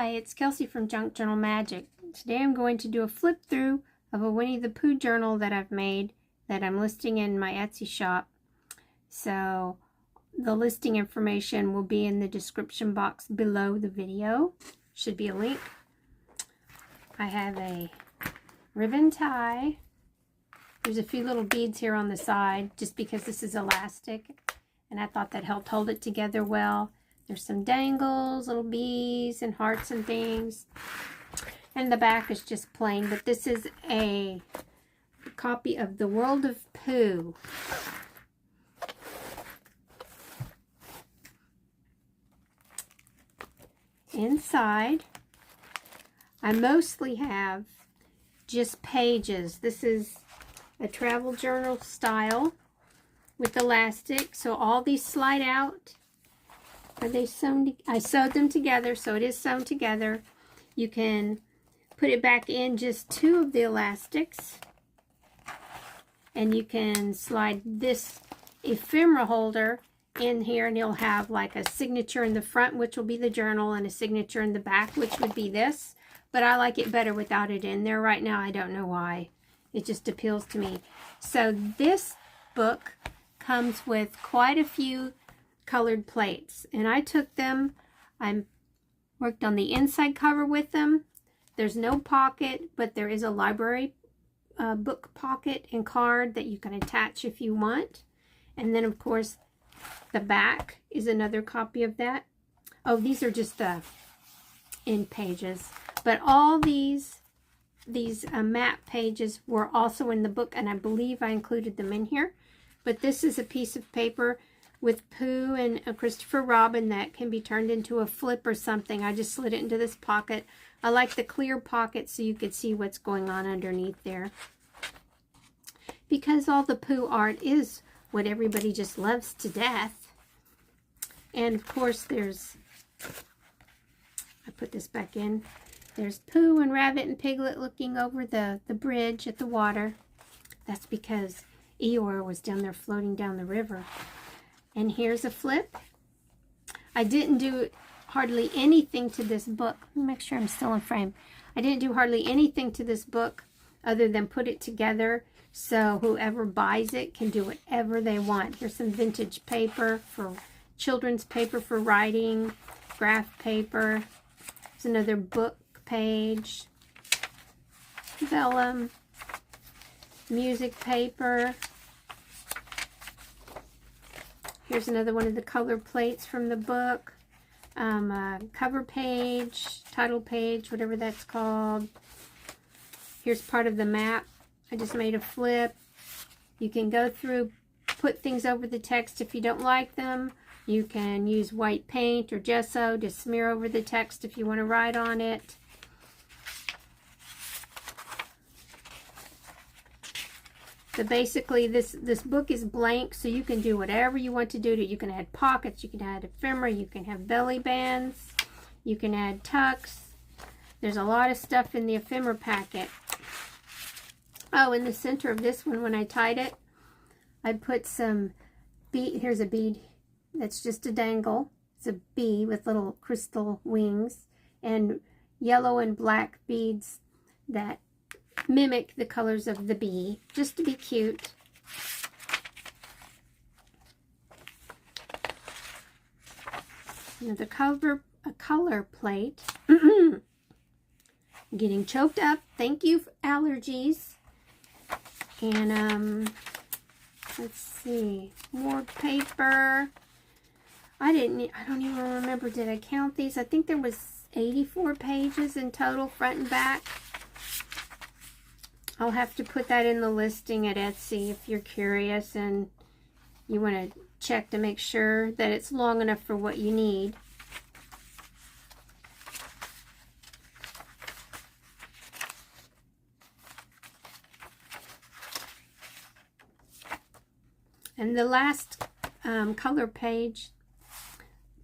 Hi, it's Kelsey from Junk Journal Magic. Today I'm going to do a flip through of a Winnie the Pooh journal that I've made that I'm listing in my Etsy shop. So the listing information will be in the description box below the video. Should be a link. I have a ribbon tie. There's a few little beads here on the side just because this is elastic and I thought that helped hold it together well. There's some dangles, little bees and hearts and things. And the back is just plain, but this is a copy of The World of Pooh. Inside, I mostly have just pages. This is a travel journal style with elastic, so all these slide out. Are they sewn? I sewed them together, so it is sewn together. You can put it back in just two of the elastics, and you can slide this ephemera holder in here, and you'll have like a signature in the front, which will be the journal, and a signature in the back, which would be this. But I like it better without it in there right now. I don't know why. It just appeals to me. So this book comes with quite a few colored plates, and I took them, I worked on the inside cover with them. There's no pocket, but there is a library book pocket and card that you can attach if you want. And then of course the back is another copy of that. Oh, these are just the end pages, but all these map pages were also in the book, and I believe I included them in here. But this is a piece of paper with Pooh and a Christopher Robin that can be turned into a flip or something. I just slid it into this pocket. I like the clear pocket so you could see what's going on underneath there. Because all the Pooh art is what everybody just loves to death. And of course there's, I put this back in, there's Pooh and Rabbit and Piglet looking over the bridge at the water. That's because Eeyore was down there floating down the river. And here's a flip. I didn't do hardly anything to this book. Let me make sure I'm still in frame. I didn't do hardly anything to this book other than put it together so whoever buys it can do whatever they want. Here's some vintage paper, for children's paper for writing, graph paper. There's another book page, vellum, music paper. Here's another one of the color plates from the book. Cover page, title page, whatever that's called. Here's part of the map. I just made a flip. You can go through, put things over the text if you don't like them. You can use white paint or gesso to smear over the text if you want to write on it. So basically this book is blank, so you can do whatever you want to do to it. You can add pockets, you can add ephemera, you can have belly bands, you can add tucks. There's a lot of stuff in the ephemera packet. Oh, in the center of this one, when I tied it, I put some bead. Here's a bead that's just a dangle. It's a bee with little crystal wings and yellow and black beads that mimic the colors of the bee, just to be cute. Another color plate. Getting choked up. Thank you for allergies. And let's see, more paper. I don't even remember, did I count these? I think there was 84 pages in total, front and back. I'll have to put that in the listing at Etsy if you're curious and you want to check to make sure that it's long enough for what you need. And the last color plate,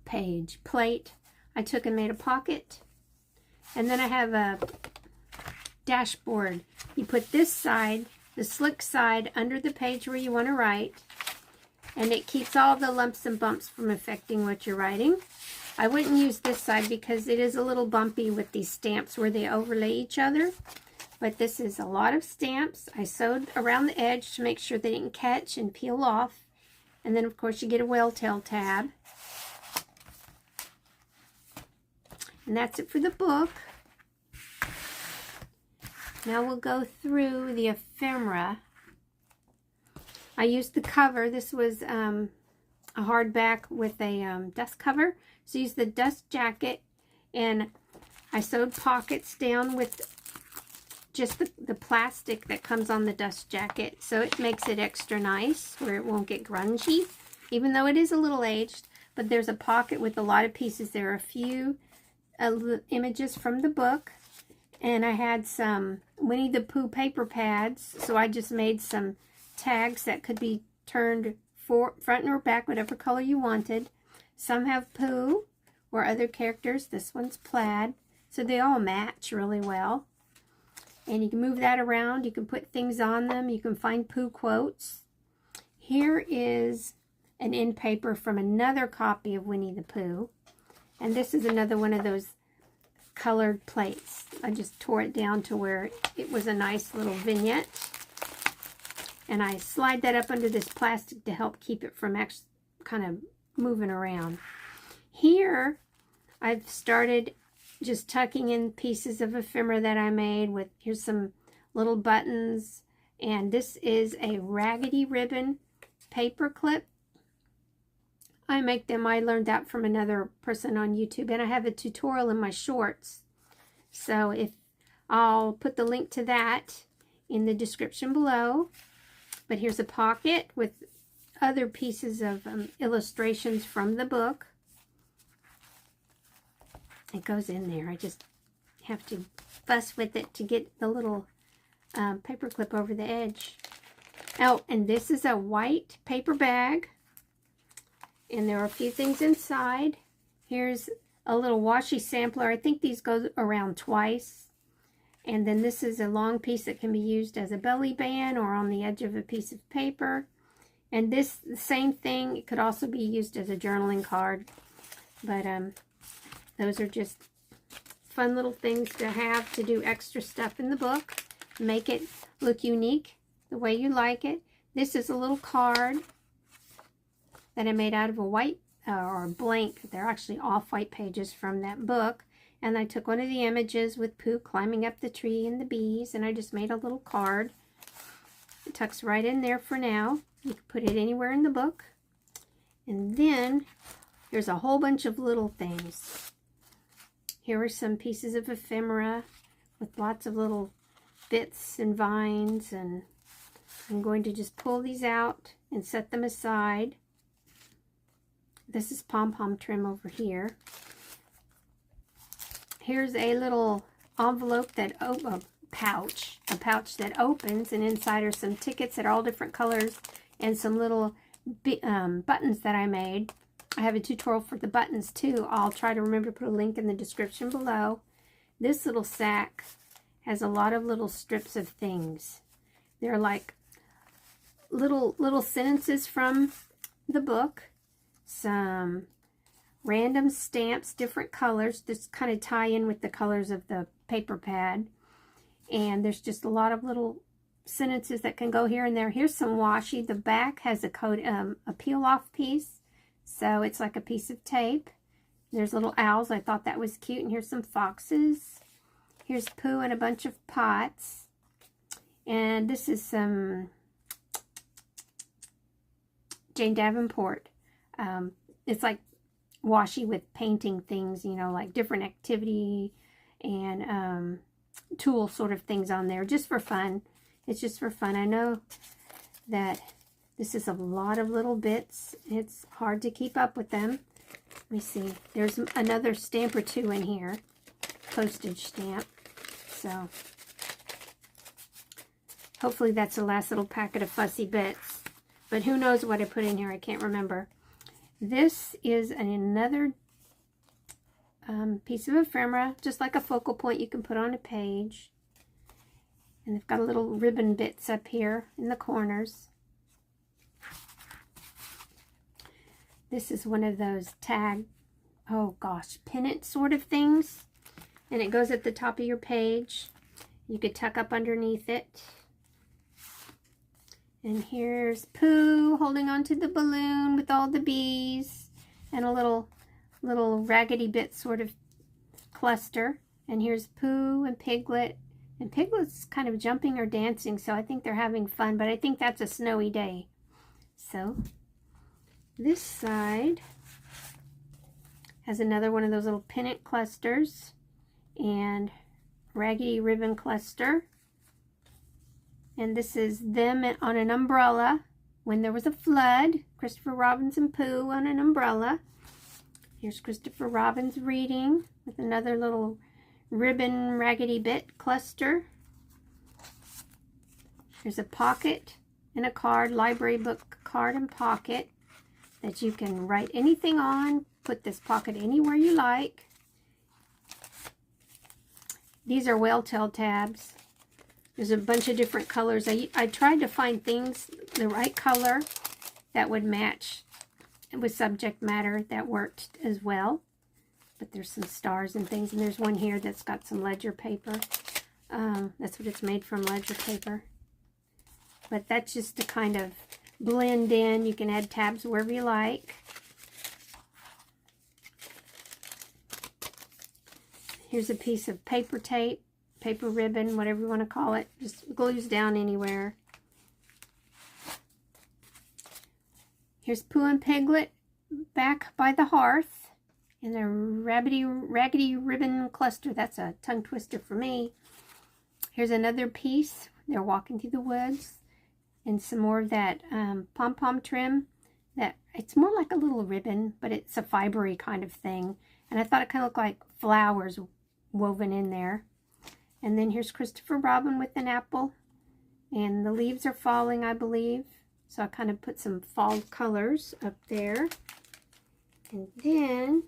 I took and made a pocket. And then I have a dashboard. You put this side, the slick side, under the page where you want to write, and it keeps all the lumps and bumps from affecting what you're writing. I wouldn't use this side because it is a little bumpy with these stamps where they overlay each other. But this is a lot of stamps. I sewed around the edge to make sure they didn't catch and peel off. And then, of course, you get a whale tail tab. And that's it for the book. Now we'll go through the ephemera. I used the cover. This was a hardback with a dust cover. So I used the dust jacket, and I sewed pockets down with just the plastic that comes on the dust jacket. So it makes it extra nice where it won't get grungy, even though it is a little aged. But there's a pocket with a lot of pieces. There are a few images from the book. And I had some Winnie the Pooh paper pads. So I just made some tags that could be turned front or back, whatever color you wanted. Some have Pooh or other characters. This one's plaid. So they all match really well. And you can move that around. You can put things on them. You can find Pooh quotes. Here is an end paper from another copy of Winnie the Pooh. And this is another one of those colored plates. I just tore it down to where it was a nice little vignette. And I slide that up under this plastic to help keep it from actually kind of moving around. Here, I've started just tucking in pieces of ephemera that I made with, here's some little buttons. And this is a Raggedy ribbon paper clip. I make them. I learned that from another person on YouTube, and I have a tutorial in my shorts. So I'll put the link to that in the description below. But here's a pocket with other pieces of illustrations from the book. It goes in there. I just have to fuss with it to get the little paper clip over the edge. Oh, and this is a white paper bag. And there are a few things inside. Here's a little washi sampler. I think these go around twice. And then this is a long piece that can be used as a belly band or on the edge of a piece of paper. And this, the same thing, it could also be used as a journaling card. But those are just fun little things to have to do extra stuff in the book. Make it look unique the way you like it. This is a little card that I made out of a white or blank. They're actually off-white pages from that book. And I took one of the images with Pooh climbing up the tree and the bees, and I just made a little card. It tucks right in there for now. You can put it anywhere in the book. And then here's a whole bunch of little things. Here are some pieces of ephemera with lots of little bits and vines, and I'm going to just pull these out and set them aside. This is pom-pom trim over here. Here's a little envelope that, a pouch that opens, and inside are some tickets that are all different colors and some little buttons that I made. I have a tutorial for the buttons too. I'll try to remember to put a link in the description below. This little sack has a lot of little strips of things. They're like little sentences from the book. Some random stamps, different colors. This kind of tie in with the colors of the paper pad. And there's just a lot of little sentences that can go here and there. Here's some washi. The back has a peel-off piece. So it's like a piece of tape. There's little owls. I thought that was cute. And here's some foxes. Here's Pooh and a bunch of pots. And this is some Jane Davenport. It's like washi with painting things, you know, like different activity and tool sort of things on there, just for fun. It's just for fun. I know that this is a lot of little bits. It's hard to keep up with them. Let me see. There's another stamp or two in here. Postage stamp. So hopefully that's the last little packet of fussy bits. But who knows what I put in here. I can't remember. This is another piece of ephemera, just like a focal point you can put on a page. And they've got a little ribbon bits up here in the corners. This is one of those tag oh gosh, pennant sort of things. And it goes at the top of your page. You could tuck up underneath it. And here's Pooh holding onto the balloon with all the bees and a little Raggedy bit sort of cluster. And here's Pooh and Piglet. And Piglet's kind of jumping or dancing, so I think they're having fun, but I think that's a snowy day. So this side has another one of those little pennant clusters and Raggedy ribbon cluster. And this is them on an umbrella when there was a flood. Christopher Robin's and Pooh on an umbrella. Here's Christopher Robin's reading with another little ribbon Raggedy bit cluster. There's a pocket and a card, library book card and pocket that you can write anything on. Put this pocket anywhere you like. These are whale-tail tabs. There's a bunch of different colors. I tried to find things the right color that would match with subject matter that worked as well. But there's some stars and things, and there's one here that's got some ledger paper. That's what it's made from, ledger paper. But that's just to kind of blend in. You can add tabs wherever you like. Here's a piece of paper tape, paper ribbon, whatever you want to call it. Just glues down anywhere. Here's Pooh and Piglet back by the hearth in their Raggedy ribbon cluster. That's a tongue twister for me. Here's another piece. They're walking through the woods. And some more of that pom-pom trim. That it's more like a little ribbon, but it's a fibery kind of thing. And I thought it kind of looked like flowers woven in there. And then here's Christopher Robin with an apple. And the leaves are falling, I believe. So I kind of put some fall colors up there. And then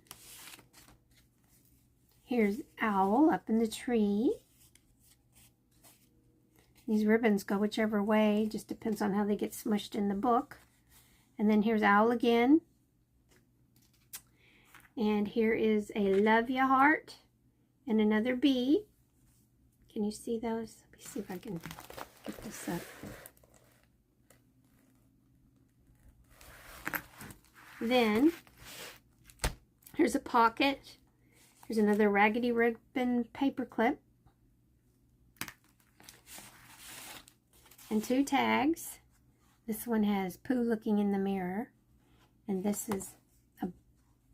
here's Owl up in the tree. These ribbons go whichever way, just depends on how they get smushed in the book. And then here's Owl again. And here is a love ya heart and another bee. Can you see those? Let me see if I can get this up. Then here's a pocket. Here's another Raggedy ribbon paperclip. And two tags. This one has Pooh looking in the mirror. And this is a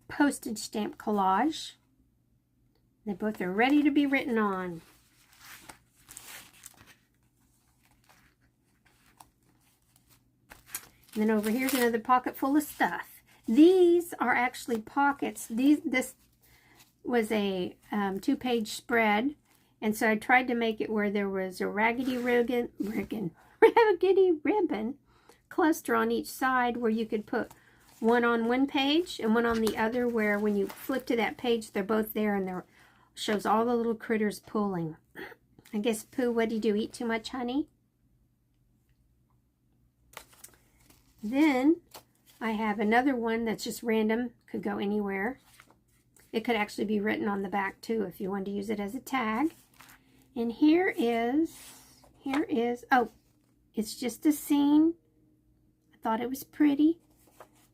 postage stamp collage. They both are ready to be written on. And then over here's another pocket full of stuff. These are actually pockets. This was a 2-page spread. And so I tried to make it where there was a Raggedy ribbon cluster on each side where you could put one on one page and one on the other, where when you flip to that page, they're both there and there shows all the little critters pulling. I guess, Pooh, what do you do? Eat too much honey? Then I have another one that's just random, could go anywhere. It could actually be written on the back too if you wanted to use it as a tag. And here is, oh, it's just a scene. I thought it was pretty.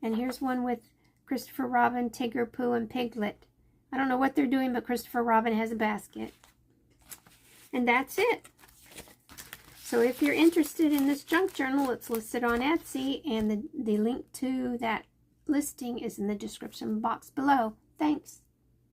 And here's one with Christopher Robin, Tigger, Pooh, and Piglet. I don't know what they're doing, but Christopher Robin has a basket. And that's it. So if you're interested in this junk journal, it's listed on Etsy, and the link to that listing is in the description box below. Thanks.